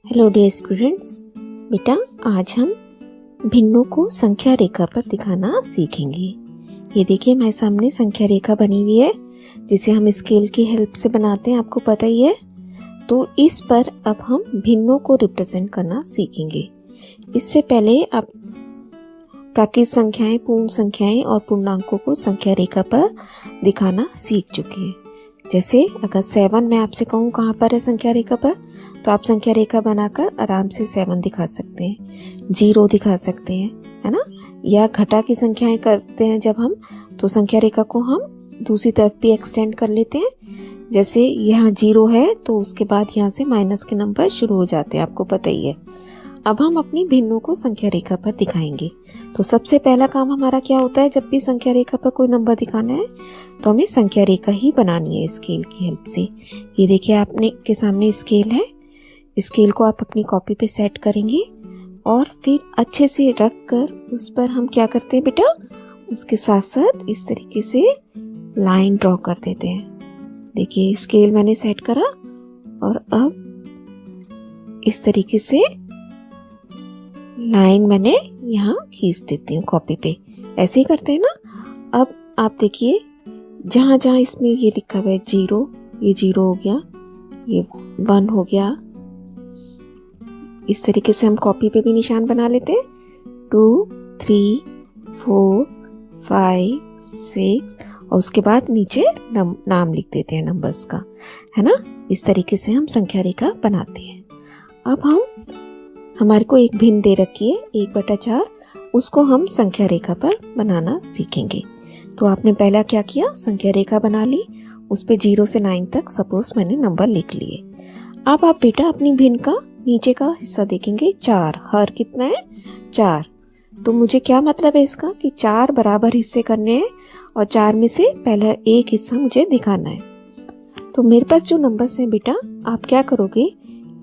Hello dear students, बेटा आज हम भिन्नों को संख्या रेखा पर दिखाना सीखेंगे। ये देखिए हमारे सामने संख्या रेखा बनी हुई है जिसे हम स्केल की हेल्प से बनाते हैं, आपको पता ही है। तो इस पर अब हम भिन्नों को रिप्रेजेंट करना सीखेंगे। इससे पहले आप प्राकृत संख्याएं, पूर्ण संख्याएं और पूर्णांकों को संख्या रेखा पर दिखाना सीख चुके हैं। जैसे अगर 7 मैं आपसे कहूँ कहाँ पर है संख्या रेखा पर, तो आप संख्या रेखा बनाकर आराम से 7 दिखा सकते हैं, 0 दिखा सकते हैं, है ना। या घटा की संख्याएं करते हैं जब हम, तो संख्या रेखा को हम दूसरी तरफ भी एक्सटेंड कर लेते हैं। जैसे यहाँ 0 है तो उसके बाद यहाँ से माइनस के नंबर शुरू हो जाते हैं, आपको पता ही है। अब हम अपनी भिन्नों को संख्या रेखा पर दिखाएंगे। तो सबसे पहला काम हमारा क्या होता है, जब भी संख्या रेखा पर कोई नंबर दिखाना है तो हमें संख्या रेखा ही बनानी है स्केल की हेल्प से। ये देखिए आपने के सामने स्केल है, स्केल को आप अपनी कॉपी पे सेट करेंगे और फिर अच्छे से रख कर उस पर हम क्या करते हैं बेटा, उसके साथ साथ इस तरीके से लाइन ड्रॉ कर देते हैं। देखिए स्केल मैंने सेट करा और अब इस तरीके से लाइन मैंने यहाँ खींच देती हूँ कॉपी पे। ऐसे ही करते हैं ना। अब आप देखिए जहाँ जहाँ इसमें ये लिखा हुआ है 0, ये 0 हो गया, ये 1 हो गया। इस तरीके से हम कॉपी पे भी निशान बना लेते हैं। 2, 3, 4, 5, 6 और उसके बाद नीचे नाम लिख देते हैं नंबर्स का, है ना। इस तरीके से हम संख्या रेखा बनाते हैं। अब हमारे को एक भिन्न दे रखी है 1/4, उसको हम संख्या रेखा पर बनाना सीखेंगे। तो आपने पहला क्या किया, संख्या रेखा बना ली, उस पे 0 से 9 तक सपोज मैंने नंबर लिख लिए। अब आप बेटा अपनी भिन्न का नीचे का हिस्सा देखेंगे 4, हर कितना है 4। तो मुझे क्या मतलब है इसका कि 4 बराबर हिस्से करने हैं और 4 में से पहला एक हिस्सा मुझे दिखाना है। तो मेरे पास जो नंबर्स हैं बेटा, आप क्या करोगे,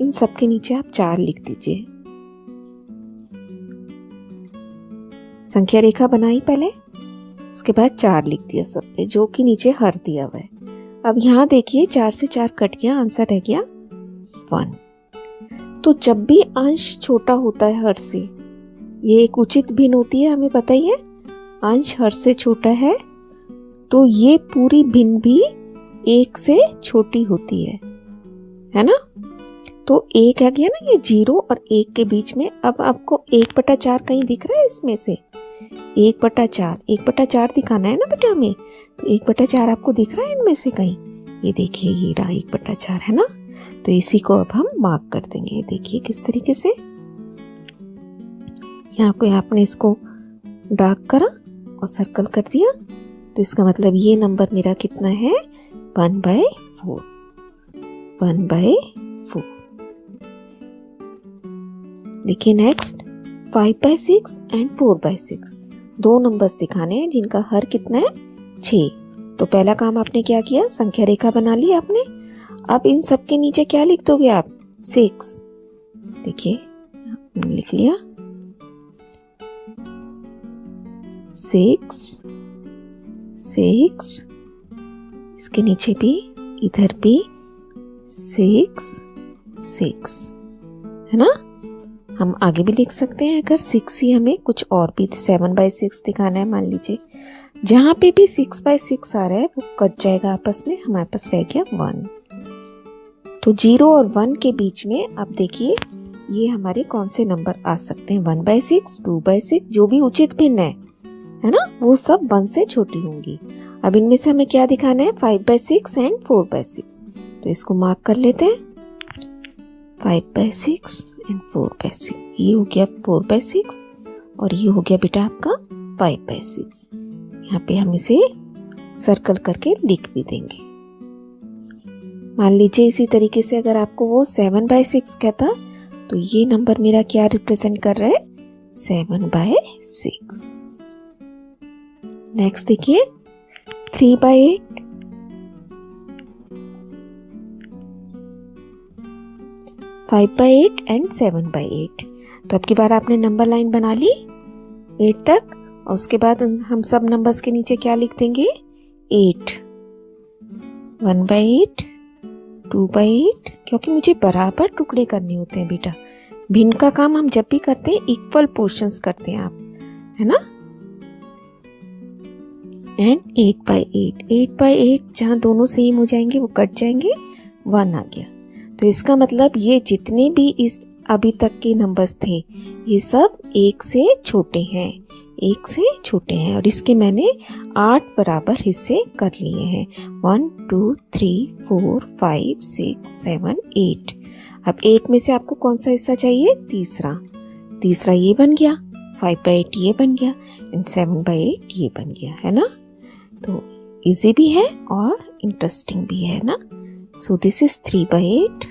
इन सब के नीचे आप 4 लिख दीजिए। संख्या रेखा बनाई पहले, उसके बाद 4 लिख दिया सब पे, जो कि नीचे हर दिया हुआ है। अब यहाँ देखिए 4 से 4 कट गया, आंसर रह गया 1। तो जब भी अंश छोटा होता है हर से, ये एक उचित भिन्न होती है, हमें पता ही है। अंश हर से छोटा है तो ये पूरी भिन्न भी 1 से छोटी होती है ना। तो 1 आ गया ना, ये 0 और 1 के बीच में। अब आपको 1/4 कहीं दिख रहा है इसमें से, 1/4 दिखाना है ना बेटा हमें। तो 1/4 आपको दिख रहा है इनमें से कहीं, ये देखिए ये रहा 1/4, है ना। तो इसी को अब हम मार्क कर देंगे। देखिए किस तरीके से यहाँ पे आपने इसको डार्क करा और सर्कल कर दिया। तो इसका मतलब ये नंबर मेरा कितना है, 1/4, 1/4। देखिए नेक्स्ट 5/6 एंड 4/6, 2 नंबर्स दिखाने हैं जिनका हर कितना है 6। तो पहला काम आपने क्या किया, संख्या रेखा बना ली आपने। अब इन सब के नीचे क्या लिख दोगे आप, 6। देखिए लिख लिया 6, 6, इसके नीचे भी, इधर भी 6, 6, है ना। हम आगे भी लिख सकते हैं, अगर 6 ही हमें कुछ और भी 7/6 दिखाना है, मान लीजिए जहाँ पे भी 6/6 आ रहा है वो कट जाएगा आपस में, हमारे पास रह गया 1। तो 0 और 1 के बीच में अब देखिए ये हमारे कौन से नंबर आ सकते हैं, 1/6, 2/6, जो भी उचित भिन्न है ना, वो सब 1 से छोटी होंगी। अब इनमें से हमें क्या दिखाना है, 5/6 एंड 4/6। तो इसको मार्क कर लेते हैं, 5/6 एंड 4/6। ये हो गया 4/6 और ये हो गया बेटा आपका 5/6। यहाँ पे हम इसे सर्कल करके लिख भी देंगे। मान लीजिए इसी तरीके से अगर आपको वो 7/6 कहता, तो ये नंबर मेरा क्या रिप्रेजेंट कर रहा है, 7/6। नेक्स्ट देखिए 3/8, 5/8 एंड 7/8। तो अब की बार आपने नंबर लाइन बना ली 8 तक और उसके बाद हम सब नंबर्स के नीचे क्या लिख देंगे, 8, 1/8, 2/8, क्योंकि मुझे बराबर टुकड़े करने होते हैं बेटा। भिन्न का काम हम जब भी करते हैं इक्वल पोर्शंस करते हैं आप, है ना। एंड 8/8, 8/8 जहाँ दोनों सेम हो जाएंगे वो कट जाएंगे, 1 आ गया। तो इसका मतलब ये जितने भी इस अभी तक के नंबर्स थे ये सब 1 से छोटे हैं, 1 से छोटे हैं। और इसके मैंने 8 बराबर हिस्से कर लिए हैं। 1 2 3 4 5 6 7 8। अब 8 में से आपको कौन सा हिस्सा चाहिए? तीसरा ये बन गया, 5/8 ये बन गया एंड 7/8 ये बन गया, है ना। तो इजी भी है और इंटरेस्टिंग भी है ना। So this is 3/8,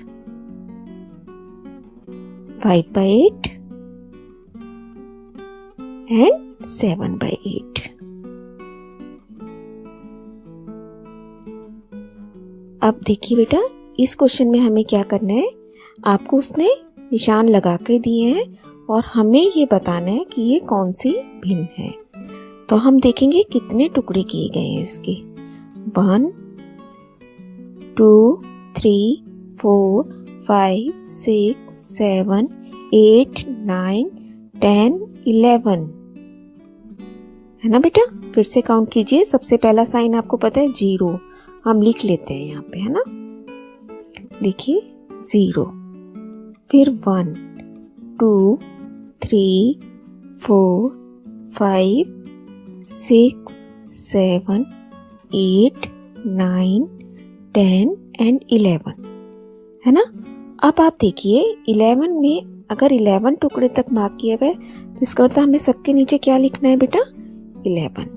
5/8 and 7/8। अब देखिए बेटा, इस क्वेश्चन में हमें क्या करना है, आपको उसने निशान लगा के दिए हैं और हमें ये बताना है कि ये कौन सी भिन्न है। तो हम देखेंगे कितने टुकड़े किए गए हैं इसके। 1 2 3 4 5 6 7 8 9 10 11, है ना बेटा। फिर से काउंट कीजिए। सबसे पहला साइन आपको पता है 0, हम लिख लेते हैं यहाँ पे, है ना। देखिए 0, फिर 1 2 3 4 5 6 7 8 9 10 एंड 11, है ना। अब आप देखिए 11 में अगर 11 टुकड़े तक मार्क किया हुआ है तो इसका मतलब हमें सबके नीचे क्या लिखना है बेटा? 11।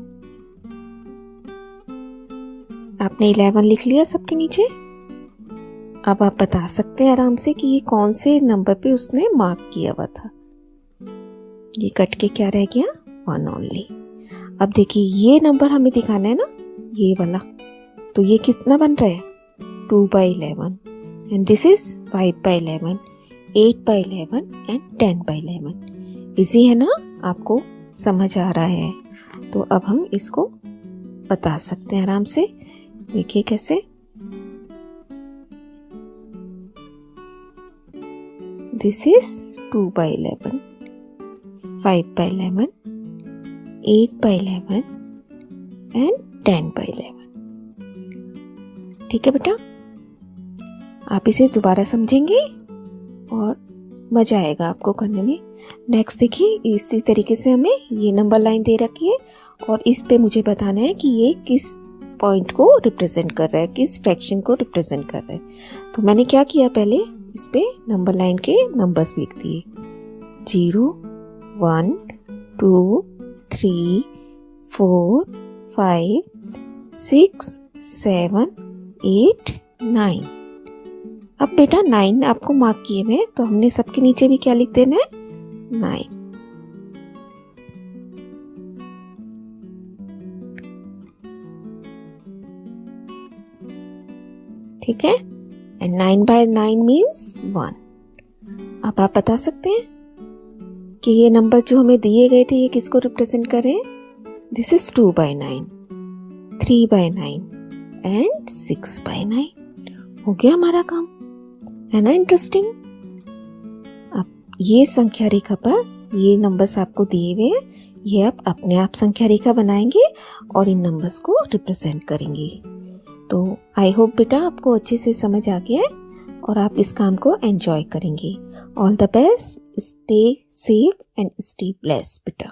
आपने 11 लिख लिया सबके नीचे। अब आप बता सकते हैं आराम से कि ये कौन से नंबर पे उसने मार्क किया हुआ था। ये कट के क्या रह गया? 1 ओनली। अब देखिए ये नंबर हमें दिखाना है ना, ये वाला। तो ये कितना बन रहा है? 2/11 and this is 5/11, 8/11 and 10/11। Easy है ना, आपको समझ आ रहा है। तो अब हम इसको बता सकते हैं आराम से। देखिए कैसे। This is 2/11, 5/11, 8/11 and 10/11। ठीक है बेटा, आप इसे दोबारा समझेंगे और मजा आएगा आपको करने में। नेक्स्ट देखिए, इसी तरीके से हमें ये नंबर लाइन दे रखी है और इस पे मुझे बताना है कि ये किस पॉइंट को रिप्रेजेंट कर रहा है, किस फ्रैक्शन को रिप्रेजेंट कर रहा है। तो मैंने क्या किया, पहले इस पे नंबर लाइन के नंबर्स लिख दिए। 0 1 2 3 4 5 6 7 8 9। अब बेटा 9 आपको मार्क किए हुए, तो हमने सबके नीचे भी क्या लिख देना है? 9। ठीक है, एंड 9/9 मीन्स 1। अब आप बता सकते हैं कि ये नंबर जो हमें दिए गए थे ये किसको रिप्रेजेंट कर रहे हैं? This is 2/9, 3/9 and 6/9। हो गया हमारा काम, है ना इंटरेस्टिंग। अब ये संख्या रेखा पर ये नंबर्स आपको दिए हुए हैं, ये आप अपने आप संख्या रेखा बनाएंगे और इन नंबर्स को रिप्रेजेंट करेंगे। तो आई होप बेटा आपको अच्छे से समझ आ गया है और आप इस काम को एंजॉय करेंगे। All the best, stay safe and stay blessed बेटा।